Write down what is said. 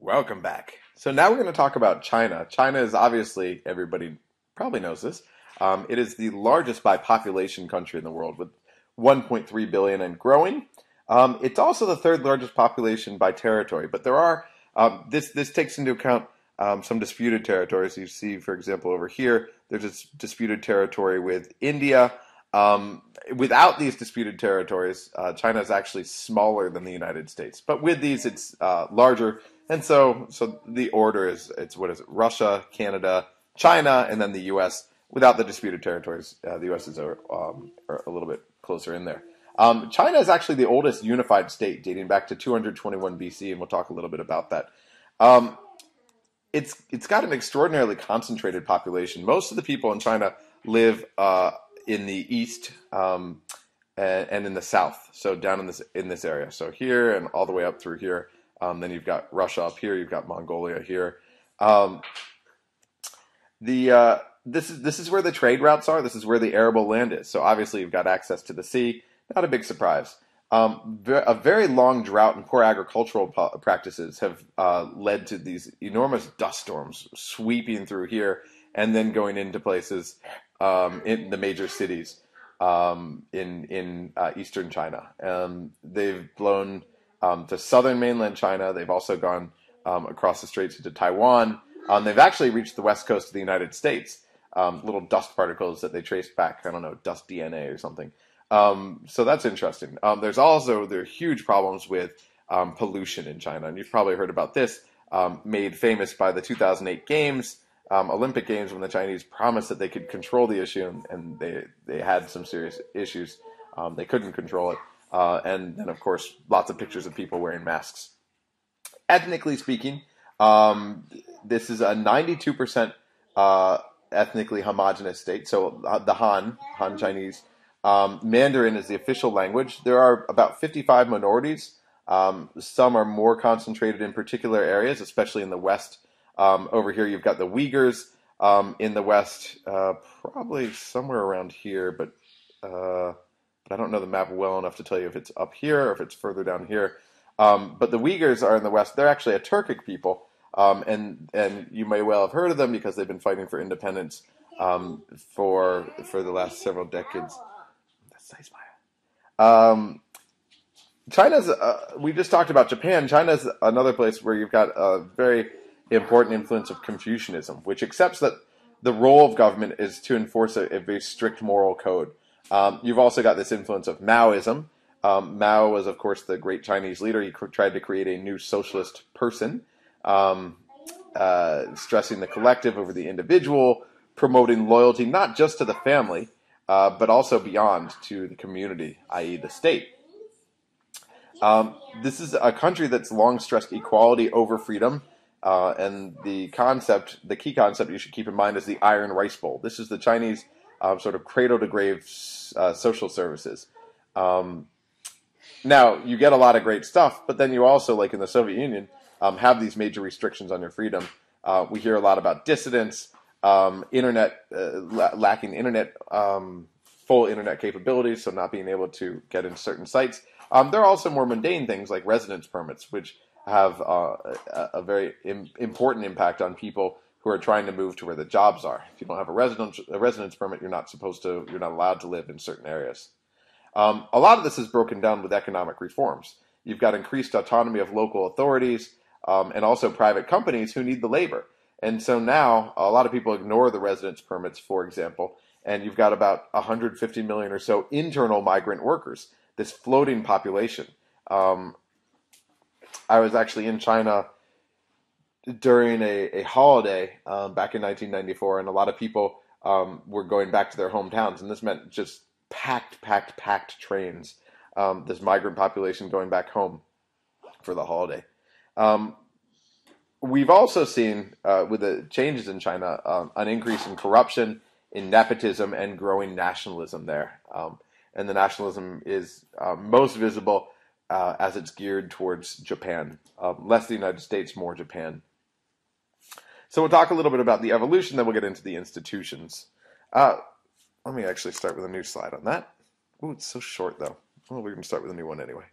Welcome back. So now we're going to talk about China. China is obviously, everybody probably knows this, it is the largest by population country in the world with 1.3 billion and growing. It's also the third largest population by territory, but there are, this takes into account some disputed territories. You see, for example, over here, there's a disputed territory with India. Without these disputed territories, China is actually smaller than the United States. But with these, it's larger. And so the order is, it's, what is it, Russia, Canada, China, and then the U.S. Without the disputed territories, the U.S. is are a little bit closer in there. China is actually the oldest unified state, dating back to 221 BC, and we'll talk a little bit about that. It's got an extraordinarily concentrated population. Most of the people in China live in the east and in the south, so down in this area. So here and all the way up through here. Then you've got Russia up here. You've got Mongolia here. This is where the trade routes are. This is where the arable land is. So obviously you've got access to the sea. Not a big surprise. A very long drought and poor agricultural practices have led to these enormous dust storms sweeping through here and then going into places in the major cities in eastern China. They've blown to southern mainland China. They've also gone across the straits into Taiwan. They've actually reached the west coast of the United States. Little dust particles that they traced back, I don't know, dust DNA or something. So that's interesting. There are huge problems with pollution in China, and you've probably heard about this, made famous by the 2008 Games, Olympic Games, when the Chinese promised that they could control the issue, and they had some serious issues. They couldn't control it. And then, of course, lots of pictures of people wearing masks. Ethnically speaking, this is a 92% ethnically homogenous state. So the Han Chinese, Mandarin is the official language. There are about 55 minorities. Some are more concentrated in particular areas, especially in the West. Over here, you've got the Uyghurs in the West, probably somewhere around here, but I don't know the map well enough to tell you if it's up here or if it's further down here. But the Uyghurs are in the West. They're actually a Turkic people, and you may well have heard of them because they've been fighting for independence for the last several decades. That's nice, Maya. China's. We just talked about Japan. China's another place where you've got a very important influence of Confucianism, which accepts that the role of government is to enforce a very strict moral code. You've also got this influence of Maoism. Mao was, of course, the great Chinese leader. He tried to create a new socialist person, stressing the collective over the individual, promoting loyalty not just to the family, but also beyond to the community, i.e. the state. This is a country that's long stressed equality over freedom, and the key concept you should keep in mind is the iron rice bowl. This is the Chinese sort of cradle-to-grave social services. Now, you get a lot of great stuff, but then you also, like in the Soviet Union, have these major restrictions on your freedom. We hear a lot about dissidents, lacking internet, full internet capabilities, so not being able to get into certain sites. There are also more mundane things like residence permits, which have a very important impact on people who are trying to move to where the jobs are. If you don't have a residence permit, you're not allowed to live in certain areas. A lot of this is broken down with economic reforms. You've got increased autonomy of local authorities and also private companies who need the labor. And so now a lot of people ignore the residence permits, for example, and you've got about 150 million or so internal migrant workers, this floating population. I was actually in China during a holiday back in 1994, and a lot of people were going back to their hometowns, and this meant just packed trains, this migrant population going back home for the holiday. We've also seen, with the changes in China, an increase in corruption, in nepotism, and growing nationalism there. And the nationalism is most visible as it's geared towards Japan. Less the United States, more Japan. So we'll talk a little bit about the evolution, then we'll get into the institutions. Let me actually start with a new slide on that. Ooh, it's so short, though. Well, we're going to start with a new one anyway.